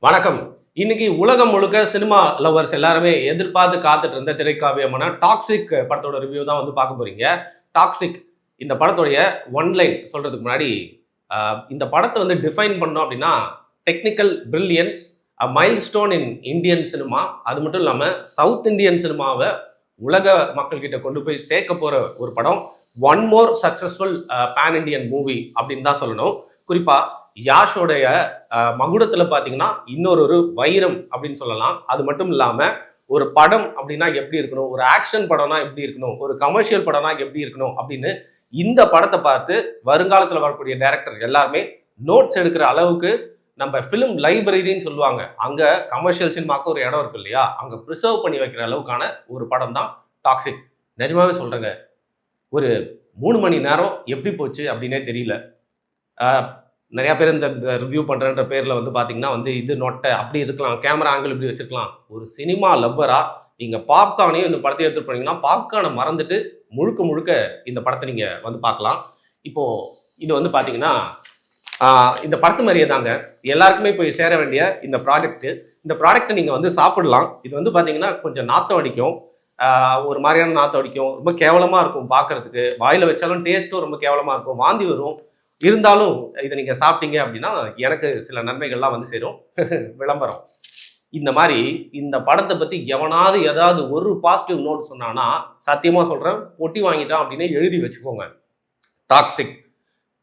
வணக்கம். இன்னைக்கு உலகம் முழுக்க சினிமா லவர்ஸ் எல்லாருமே எதிர்பார்த்து காத்துட்டு இருந்த திரைக்காவியமான டாக்ஸிக் படத்தோட ரிவ்யூ தான் வந்து பார்க்க போறீங்க. டாக்ஸிக் இந்த படத்துடைய ஒன்லைன் சொல்றதுக்கு முன்னாடி இந்த படத்தை வந்து டிஃபைன் பண்ணோம் அப்படின்னா technical brilliance, milestone in Indian cinema. அது மட்டும் இல்லாமல் சவுத் இந்தியன் சினிமாவை உலக மக்கள்கிட்ட கொண்டு போய் சேர்க்க போற ஒரு படம். One more successful pan Indian movie அப்படின்னு தான் சொல்லணும். குறிப்பா யாஷோடைய மகுடத்துல பாத்தீங்கன்னா இன்னொரு வைரம் அப்படின்னு சொல்லலாம். அது மட்டும் இல்லாம ஒரு படம் அப்படின்னா எப்படி இருக்கணும், ஒரு ஆக்ஷன் படம்னா எப்படி இருக்கணும், ஒரு கமர்ஷியல் படம்னா எப்படி இருக்கணும் அப்படின்னு இந்த படத்தை பார்த்து வருங்காலத்தில் வரக்கூடிய டைரக்டர் எல்லாருமே நோட்ஸ் எடுக்கிற அளவுக்கு நம்ம ஃபிலிம் லைப்ரரின்னு சொல்லுவாங்க, அங்க கமர்ஷியல் சினிமாவுக்கு ஒரு இடம் இருக்கு இல்லையா, அங்க ப்ரிசர்வ் பண்ணி வைக்கிற அளவுக்கான ஒரு படம் தான் டாக்ஸிக். நிஜமாவே சொல்றேங்க, ஒரு 3 மணி நேரம் எப்படி போச்சு அப்படின்னே தெரியல. நிறைய பேர் இந்த ரிவ்யூ பண்ணுறன்ற பேரில் வந்து பார்த்தீங்கன்னா வந்து இது நொட்டை அப்படி இருக்கலாம், கேமரா ஆங்கிள் இப்படி வச்சிருக்கலாம். ஒரு சினிமா லவ்வரா நீங்கள் பாப்கார்னையும் இந்த படத்தை எடுத்துட்டு போனீங்கன்னா பாப்கார்னை மறந்துட்டு முழுக்க முழுக்க இந்த படத்தை நீங்கள் வந்து பார்க்கலாம். இப்போது இது வந்து பார்த்தீங்கன்னா இந்த படத்து மாதிரியே தாங்க எல்லாருக்குமே போய் சேர வேண்டிய இந்த ப்ராடக்ட்டை நீங்கள் வந்து சாப்பிடலாம். இது வந்து பார்த்தீங்கன்னா கொஞ்சம் நாத்தம் அடிக்கும், ஒரு மாதிரியான நாத்தம் அடிக்கும், ரொம்ப கேவலமாக இருக்கும் பார்க்கறதுக்கு. வாயில் வச்சாலும் டேஸ்ட்டும் ரொம்ப கேவலமாக இருக்கும், வாந்தி வரும். இருந்தாலும் இதை நீங்க சாப்பிட்டீங்க அப்படின்னா எனக்கு சில நன்மைகள்லாம் வந்து சேரும். விளம்பரம். இந்த மாதிரி இந்த படத்தை பத்தி எவனாவது ஏதாவது ஒரு பாசிட்டிவ் நோட் சொன்னானா சத்தியமா சொல்றேன், பொட்டி வாங்கிட்டான் அப்படின்னு எழுதி வச்சுக்கோங்க. டாக்ஸிக்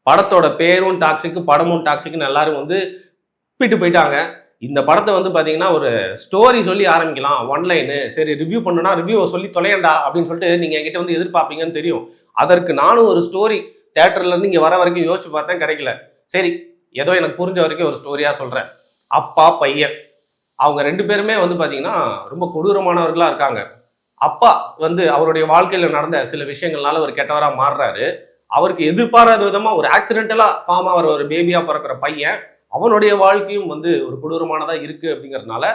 படத்தோட பேரும் டாக்ஸிக், படமும் டாக்ஸிக்னு எல்லாரும் வந்து பிட்டு போயிட்டாங்க. இந்த படத்தை வந்து பாத்தீங்கன்னா ஒரு ஸ்டோரி சொல்லி ஆரம்பிக்கலாம், ஒன்லைனு. சரி, ரிவ்யூ பண்ணுனா ரிவ்யூவை சொல்லி தொலையண்டா அப்படின்னு சொல்லிட்டு நீங்க என்கிட்ட வந்து எதிர்பார்ப்பீங்கன்னு தெரியும். அதற்கு நானும் ஒரு ஸ்டோரி தேட்டர்ல இருந்து இங்க வர வரைக்கும் யோசிச்சு பார்த்தேன், கிடைக்கல. சரி, ஏதோ எனக்கு புரிஞ்ச வரைக்கும் ஒரு ஸ்டோரியா சொல்றேன். அப்பா பையன் அவங்க 2 பேருமே வந்து பாத்தீங்கன்னா ரொம்ப கொடூரமானவர்களா இருக்காங்க. அப்பா வந்து அவருடைய வாழ்க்கையில நடந்த சில விஷயங்கள்னால ஒரு கெட்டவரா மாறுறாரு. அவருக்கு எதிர்பாராத விதமா ஒரு ஆக்சிடென்டலா ஃபார்ம் ஆகிற ஒரு பேபியா பிறக்கிற பையன், அவனுடைய வாழ்க்கையும் வந்து ஒரு கொடூரமானதா இருக்கு அப்படிங்கிறதுனால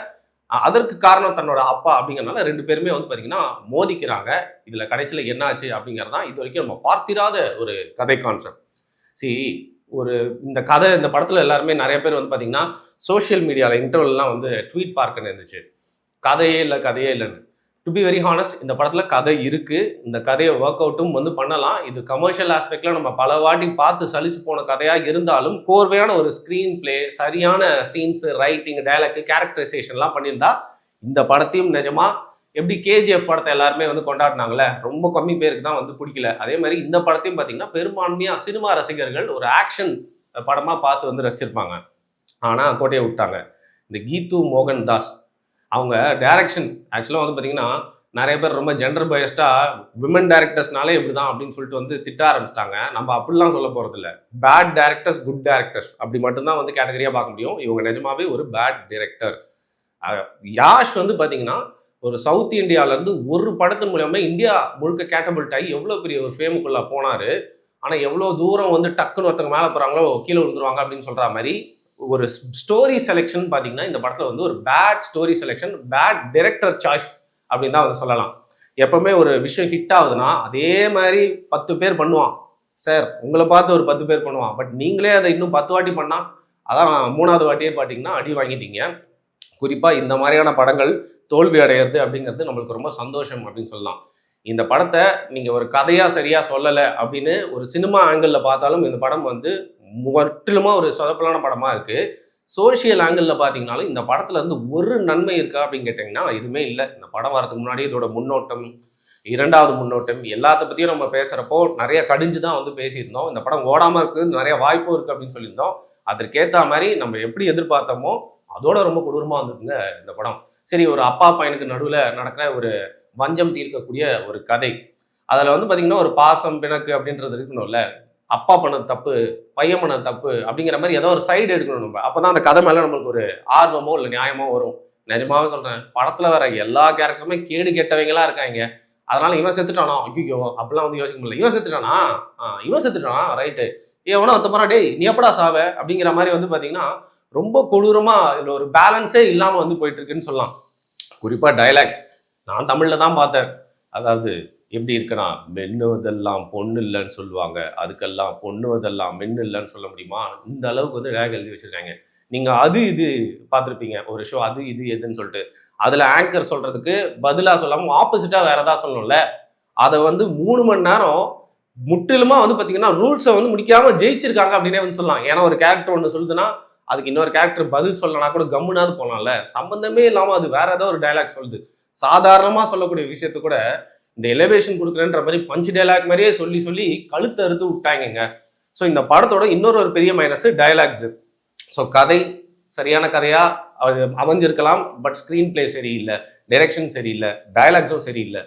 அதற்கு காரணம் தன்னோட அப்பா அப்படிங்கிறதுனால 2 பேருமே வந்து பாத்தீங்கன்னா மோதிக்கிறாங்க. இதுல கடைசியில என்ன ஆச்சு அப்படிங்கறதான் இது வரைக்கும் நம்ம பார்த்திராத ஒரு கதை கான்செப்ட். ஒரு இந்த கதை, இந்த படத்துல எல்லாருமே நிறைய பேர் வந்து பாத்தீங்கன்னா சோசியல் மீடியால இன்டர்வல்லாம் வந்து ட்வீட் பார்க்கன்னு இருந்துச்சு, கதையே இல்லைன்னு. டு பி வெரி ஹானஸ்ட், இந்த படத்துல கதை இருக்கு. இந்த கதையை ஒர்க் அவுட்டும் வந்து பண்ணலாம். இது கமர்ஷியல் ஆஸ்பெக்ட்ல நம்ம பல வாட்டி பார்த்து சலிச்சு போன கதையா இருந்தாலும் கோர்வையான ஒரு ஸ்கிரீன் பிளே, சரியான சீன்ஸ், ரைட்டிங், டைலாக், கேரக்டரைசேஷன்லாம் பண்ணியிருந்தா இந்த படத்தையும் நிஜமா எப்படி கேஜிஎஃப் படத்தை எல்லாருமே வந்து கொண்டாடினாங்களே, ரொம்ப கம்மி பேருக்கு தான் வந்து பிடிக்கல. அதே மாதிரி இந்த படத்தையும் பார்த்தீங்கன்னா பெரும்பான்மையா சினிமா ரசிகர்கள் ஒரு ஆக்ஷன் படமா பார்த்து வந்து ரசிச்சிருப்பாங்க. ஆனா கோட்டையை விட்டாங்க இந்த கீது மோகன் தாஸ். அவங்க டைரக்ஷன் ஆக்சுவலாக வந்து பார்த்தீங்கன்னா நிறைய பேர் ரொம்ப ஜெண்டர் பயஸ்டா விமன் டைரக்டர்ஸ்னாலே இப்படிதான் அப்படின்னு சொல்லிட்டு வந்து திட்ட ஆரம்பிச்சிட்டாங்க. நம்ம அப்படிலாம் சொல்ல போறது இல்லை. பேட் டைரக்டர்ஸ், குட் டைரக்டர்ஸ் அப்படி மட்டும்தான் வந்து கேட்டகரியா பார்க்க முடியும். இவங்க நிஜமாவே ஒரு பேட் டைரக்டர். யாஷ் வந்து பார்த்தீங்கன்னா ஒரு சவுத் இந்தியால இருந்து ஒரு படத்தின் மூலமா இந்தியா முழுக்க கேட்டபிள்ட் ஆகி எவ்வளோ பெரிய ஒரு ஃபேமுக்குள்ள போனாரு. ஆனால் எவ்வளோ தூரம் வந்து டக்குன்னு ஒருத்தங்க மேலே போகிறாங்களோ கீழே விழுந்துருவாங்க அப்படின்னு சொல்ற மாதிரி ஒரு ஸ்டோரி செலெக்ஷன் பார்த்தீங்கன்னா இந்த படத்தில் வந்து ஒரு bad story selection, bad director choice அப்படின்னு தான் வந்து சொல்லலாம். எப்பவுமே ஒரு விஷயம் ஹிட் ஆகுதுன்னா அதே மாதிரி 10 பேர் பண்ணுவான் சார், உங்களை பார்த்து ஒரு 10 பேர் பண்ணுவான். பட் நீங்களே அதை இன்னும் 10 வாட்டி பண்ணா அதான் 3வது வாட்டியே பார்த்தீங்கன்னா அடி வாங்கிட்டீங்க. குறிப்பாக இந்த மாதிரியான படங்கள் தோல்வி அடையிறது அப்படிங்கிறது நம்மளுக்கு ரொம்ப சந்தோஷம் அப்படின்னு சொல்லலாம். இந்த படத்தை நீங்கள் ஒரு கதையாக சரியாக சொல்லலை அப்படின்னு ஒரு சினிமா ஆங்கிளில் பார்த்தாலும் இந்த படம் வந்து முற்றிலுமா ஒரு சொதப்பலான படமாக இருக்குது. சோஷியல் ஆங்கிளில் பார்த்தீங்கன்னாலும் இந்த படத்துல இருந்து ஒரு நன்மை இருக்கா அப்படின்னு கேட்டிங்கன்னா எதுவுமே இல்லை. இந்த படம் வரதுக்கு முன்னாடி இதோட முன்னோட்டம், 2வது முன்னோட்டம் எல்லாத்த பற்றியும் நம்ம பேசுகிறப்போ நிறைய கடிஞ்சு தான் வந்து பேசியிருந்தோம். இந்த படம் ஓடாமல் இருக்குது, நிறைய வாய்ப்பும் இருக்குது அப்படின்னு சொல்லியிருந்தோம். அதற்கேற்ற மாதிரி நம்ம எப்படி எதிர்பார்த்தோமோ அதோட ரொம்ப கொடூரமாக வந்துருக்குங்க இந்த படம். சரி, ஒரு அப்பா பையனுக்கு நடுவில் நடக்கிற ஒரு வஞ்சம் தீர்க்கக்கூடிய ஒரு கதை. அதில் வந்து பார்த்தீங்கன்னா ஒரு பாசம் பிணக்கு அப்படின்றது இருக்கணும்ல. அப்பா பண்ண தப்பு, பையன் பண்ண தப்பு அப்படிங்கிற மாதிரி ஏதோ ஒரு சைடு எடுக்கணும் நம்ம. அப்போதான் அந்த கதை மேலே நம்மளுக்கு ஒரு ஆர்வமோ இல்லை நியாயமோ வரும். நிஜமாவே சொல்கிறேன், படத்தில் வர எல்லா கேரக்டருமே கேடு கெட்டவங்களா இருக்காங்க. அதனால இவன் செத்துட்டானா, ஐயோ அப்படிலாம் வந்து யோசிக்க முடியல. இவன் செத்துட்டானா ரைட்டு, எவனோ ஒருத்தப்பறா டேய் நீ எப்படா சாவ அப்படிங்கிற மாதிரி வந்து பார்த்தீங்கன்னா ரொம்ப கொடூரமா இதில் ஒரு பேலன்ஸே இல்லாமல் வந்து போயிட்டு இருக்குன்னு சொல்லலாம். குறிப்பாக டைலாக்ஸ் நான் தமிழில் தான் பார்த்தேன். அதாவது எப்படி இருக்குன்னா, மென்னுவதெல்லாம் பொண்ணு இல்லைன்னு சொல்லுவாங்க, அதுக்கெல்லாம் பொண்ணுவதெல்லாம் மென்னு இல்லைன்னு சொல்ல முடியுமா, இந்த அளவுக்கு வந்து டைலாக் எழுதி வச்சிருக்காங்க. நீங்கள் அது இது பார்த்துருப்பீங்க ஒரு ஷோ, அது இது எதுன்னு சொல்லிட்டு. அதில் ஆங்கர் சொல்கிறதுக்கு பதிலாக சொல்லாமல் ஆப்போசிட்டாக வேறு ஏதாவது சொல்லணும்ல. அதை வந்து 3 மணி நேரம் முற்றிலுமாக வந்து பார்த்தீங்கன்னா ரூல்ஸை வந்து முடிக்காமல் ஜெயிச்சிருக்காங்க அப்படின்னே வந்து சொல்லலாம். ஏன்னா ஒரு கேரக்டர் ஒன்று சொல்லுதுன்னா அதுக்கு இன்னொரு கேரக்டர் பதில் சொல்லனா கூட கம்முனாவது போகலாம்ல. சம்பந்தமே இல்லாமல் அது வேற ஏதோ ஒரு டைலாக் சொல்லுது. சாதாரணமாக சொல்லக்கூடிய விஷயத்த கூட இந்த எலிவேஷன் கொடுக்குறேன்ற மாதிரி பஞ்ச் டைலாக் மாதிரியே சொல்லி சொல்லி கழுத்தை அறுத்து விட்டாங்க. ஸோ இந்த படத்தோட இன்னொரு ஒரு பெரிய மைனஸ் டைலாக்ஸு. ஸோ கதை சரியான கதையா அமைஞ்சிருக்கலாம், பட் ஸ்க்ரீன் பிளே சரியில்லை, டைரக்ஷன் சரியில்லை, டைலாக்ஸும் சரியில்லை.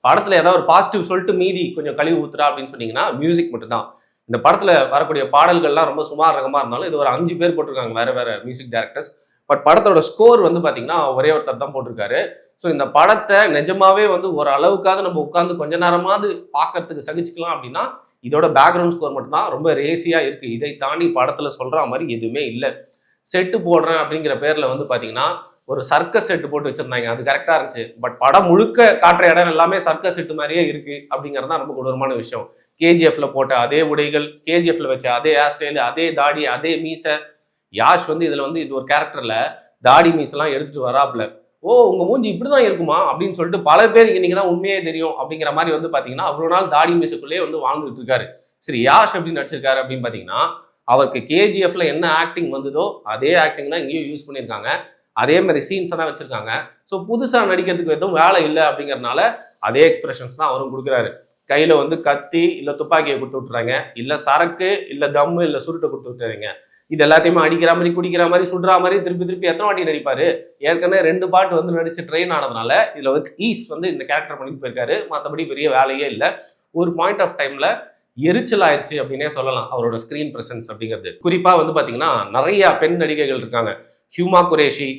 படத்தில் ஏதாவது ஒரு பாசிட்டிவ் சொல்லிட்டு மீதி கொஞ்சம் கழிவு ஊத்துறா அப்படின்னு சொன்னீங்கன்னா மியூசிக் மட்டும்தான். இந்த படத்தில் வரக்கூடிய பாடல்கள்லாம் ரொம்ப சுமார் ரகமாக இருந்தாலும் இது ஒரு 5 பேர் போட்டிருக்காங்க வேற வேற மியூசிக் டைரக்டர்ஸ். பட் படத்தோட ஸ்கோர் வந்து பார்த்தீங்கன்னா ஒரே ஒருத்தர் தான் போட்டிருக்காரு. ஸோ இந்த படத்தை நிஜமாவே வந்து ஒரு அளவுக்காவது நம்ம உட்காந்து கொஞ்ச நேரமாவது பார்க்கறதுக்கு சகிச்சுக்கலாம் அப்படின்னா இதோட பேக்ரவுண்ட் ஸ்கோர் மட்டும்தான் ரொம்ப ரேசியாக இருக்குது. இதை தாண்டி படத்தில் சொல்கிற மாதிரி எதுவுமே இல்லை. செட்டு போடுறேன் அப்படிங்கிற பேரில் வந்து பார்த்தீங்கன்னா ஒரு சர்க்கஸ் செட்டு போட்டு வச்சுருந்தாங்க, அது கரெக்டாக இருந்துச்சு. பட் படம் முழுக்க காட்டுற இடம் எல்லாமே சர்க்கஸ் செட்டு மாதிரியே இருக்குது அப்படிங்கிறது தான் ரொம்ப கொடூரமான விஷயம். கேஜிஎஃப்ல போட்ட அதே உடைகள், கேஜிஎஃப்ல வச்ச அதே ஹேர் ஸ்டைலு, அதே தாடி, அதே மீசை. யாஷ் வந்து இதில் வந்து இது ஒரு கேரக்டரில் தாடி மீசெல்லாம் எடுத்துகிட்டு வராப்புல. ஓ உங்க மூஞ்சி இப்படிதான் இருக்குமா அப்படின்னு சொல்லிட்டு பல பேருக்கு இன்னைக்கு தான் உண்மையே தெரியும் அப்படிங்கிற மாதிரி வந்து பாத்தீங்கன்னா அவ்வளவு நாள் தாடி மீசுக்குள்ளேயே வந்து வாழ்ந்துட்டு இருக்காரு. சரி யாஷ் எப்படி நடிச்சிருக்காரு அப்படின்னு பாத்தீங்கன்னா அவருக்கு கேஜிஎஃப்ல என்ன ஆக்டிங் வந்ததோ அதே ஆக்டிங் தான் இங்கேயும் யூஸ் பண்ணியிருக்காங்க. அதே மாதிரி சீன்ஸ் தான் வச்சிருக்காங்க. ஸோ புதுசா நடிக்கிறதுக்கு எதுவும் வேலை இல்லை அப்படிங்கறதுனால அதே எக்ஸ்பிரஷன்ஸ் தான் அவரும் கொடுக்குறாரு. கையில வந்து கத்தி இல்ல துப்பாக்கியை கொடுத்து விட்டுறாங்க, இல்ல சரக்கு இல்ல தம்மு இல்ல சுருட்டை கொடுத்து விட்டுறீங்க. இது எல்லாத்தையுமே அடிக்கிற மாதிரி குடிக்கிற மாதிரி சுடுற மாதிரி திருப்பி திருப்பி எத்தனை வாட்டி நடிப்பாரு. ஏற்கனவே 2 பாட்டு வந்து நடிச்சு ட்ரெயின் ஆனதுனால இதுல வந்து ஈஸ் வந்து இந்த கேரக்டர் பண்ணிட்டு போயிருக்காரு. மற்றபடி பெரிய வேலையே இல்லை. ஒரு பாயிண்ட் ஆஃப் டைம்ல எரிச்சல் ஆயிடுச்சு அப்படின்னே சொல்லலாம் அவரோட ஸ்கிரீன் பிரசன்ஸ் அப்படிங்கிறது. குறிப்பா வந்து பாத்தீங்கன்னா நிறைய பெண் நடிகைகள் இருக்காங்க. ஹியூமா குரேஷி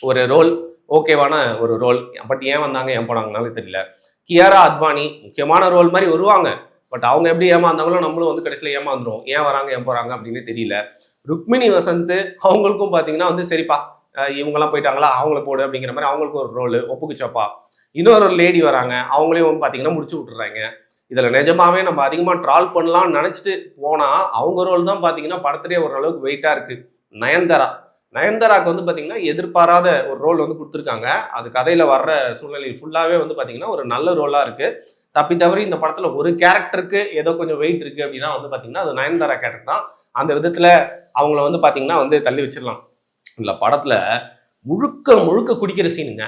ஒரு ரோல் ஓகேவான ஒரு ரோல், பட் ஏன் வந்தாங்க ஏன் போனாங்கனாலும் தெரியல. கியாரா அத்வானி முக்கியமான ரோல் மாதிரி வருவாங்க, பட் அவங்க எப்படி ஏமாந்தாங்களோ நம்மளும் வந்து கடைசியில் ஏமாந்துரும். ஏன் வராங்க ஏன் போறாங்க அப்படின்னு தெரியல. ருக்மிணி வசந்த் அவங்களுக்கும் பார்த்தீங்கன்னா வந்து சரிப்பா இவங்கெல்லாம் போயிட்டாங்களா அவங்கள போடு அப்படிங்கிற மாதிரி அவங்களுக்கும் ஒரு ரோல் ஒப்புக்குச்சப்பா. இன்னொரு லேடி வராங்க, அவங்களையும் பார்த்தீங்கன்னா முடிச்சு விட்டுறாங்க. இதில் நிஜமாவே நம்ம அதிகமாக ட்ரால் பண்ணலாம்னு நினச்சிட்டு போனால் அவங்க ரோல் தான் பார்த்தீங்கன்னா படத்துலேயே ஓரளவுக்கு வெயிட்டாக இருக்குது. நயன்தாராக்கு வந்து பார்த்தீங்கன்னா எதிர்பாராத ஒரு ரோல் வந்து கொடுத்துருக்காங்க. அது கதையில் வர்ற சூழ்நிலை ஃபுல்லாகவே வந்து பார்த்தீங்கன்னா ஒரு நல்ல ரோலாக இருக்குது. தப்பி தவறி இந்த படத்தில் ஒரு கேரக்டருக்கு ஏதோ கொஞ்சம் வெயிட் இருக்குது அப்படின்னா வந்து பார்த்தீங்கன்னா அது நயன்தாரா கேரக்டர் தான். அந்த விதத்தில் அவங்கள வந்து பார்த்தீங்கன்னா வந்து தள்ளி வச்சிடலாம். இல்லை படத்தில் முழுக்க முழுக்க குடிக்கிற சீனுங்க.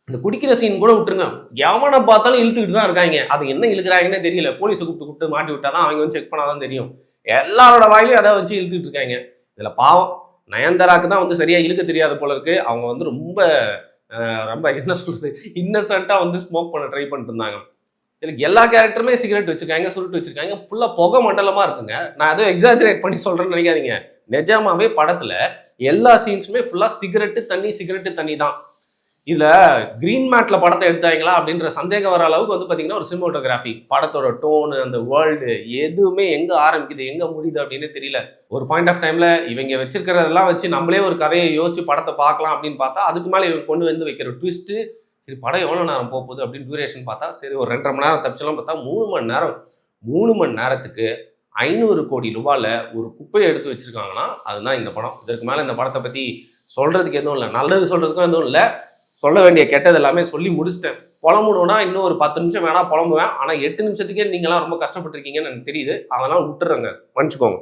இந்த குடிக்கிற சீன் கூட விட்டுருங்க, எவனை பார்த்தாலும் இழுத்துக்கிட்டு தான் இருக்காங்க. அது என்ன இழுக்கிறாங்கன்னே தெரியல. போலீஸை கூப்பிட்டு மாட்டி விட்டாதான் அவங்க வந்து செக் பண்ணாதான் தெரியும். எல்லாரோட வாயிலையும் அதை வச்சு இழுத்துக்கிட்டு இருக்காங்க. இதில் பாவம் நயன்தாராக்கு தான் வந்து சரியா இழுக்க தெரியாத போல இருக்கு. அவங்க வந்து ரொம்ப ரொம்ப என்ன சொல்றது இன்னசென்ட்டா வந்து ஸ்மோக் பண்ண ட்ரை பண்ணிட்டு இருந்தாங்க. இதுக்கு எல்லா கேரக்டருமே சிகரெட் வச்சிருக்காங்க, சுருட்டு வச்சிருக்காங்க, ஃபுல்லா புகை மண்டலமா இருக்குங்க. நான் ஏதோ எக்ஸாஜரேட் பண்ணி சொல்றேன்னு நினைக்காதீங்க. நிஜமாவே படத்துல எல்லா சீன்ஸுமே ஃபுல்லா சிகரெட்டு தண்ணி தான். இதுல கிரீன் மேட்ல படத்தை எடுத்தாங்களா அப்படின்ற சந்தேகம் வர அளவுக்கு வந்து பாத்தீங்கன்னா ஒரு சினிமோட்டோகிராஃபி, படத்தோட டோனு, அந்த வேர்ல்டு எதுவுமே எங்க ஆரம்பிக்குது எங்க முடியுது அப்படின்னு தெரியல. ஒரு பாயிண்ட் ஆஃப் டைம்ல இவங்க வச்சிருக்கிறதெல்லாம் வச்சு நம்மளே ஒரு கதையை யோசிச்சு படத்தை பார்க்கலாம் அப்படின்னு பார்த்தா அதுக்கு மேலே இவங்க கொண்டு வந்து வைக்கிற ட்விஸ்ட்டு, சரி படம் எவ்வளோ நேரம் போகுது அப்படின்னு டியூரேஷன் பார்த்தா சரி ஒரு 2.5 மணி நேரம் தப்பிச்செல்லாம் பார்த்தா 3 மணி நேரம். 3 மணி நேரத்துக்கு 500 கோடி ரூபாயில் ஒரு குப்பையை எடுத்து வச்சிருக்காங்கன்னா அதுதான் இந்த படம். இதற்கு மேலே இந்த படத்தை பற்றி சொல்றதுக்கு எதுவும் இல்லை, நல்லது சொல்றதுக்கும் எதுவும் இல்லை. சொல்ல வேண்டிய கெட்டது எல்லாமே சொல்லி முடிச்சிட்டேன். புலம்புணுன்னா இன்னும் ஒரு 10 நிமிஷம் வேணா புலம்புவேன். ஆனால் 8 நிமிஷத்துக்கே நீங்களாம் ரொம்ப கஷ்டப்பட்டிருக்கீங்கன்னு எனக்கு தெரியுது. அதெல்லாம் விட்டுறேங்க, மன்னிச்சுக்கோங்க.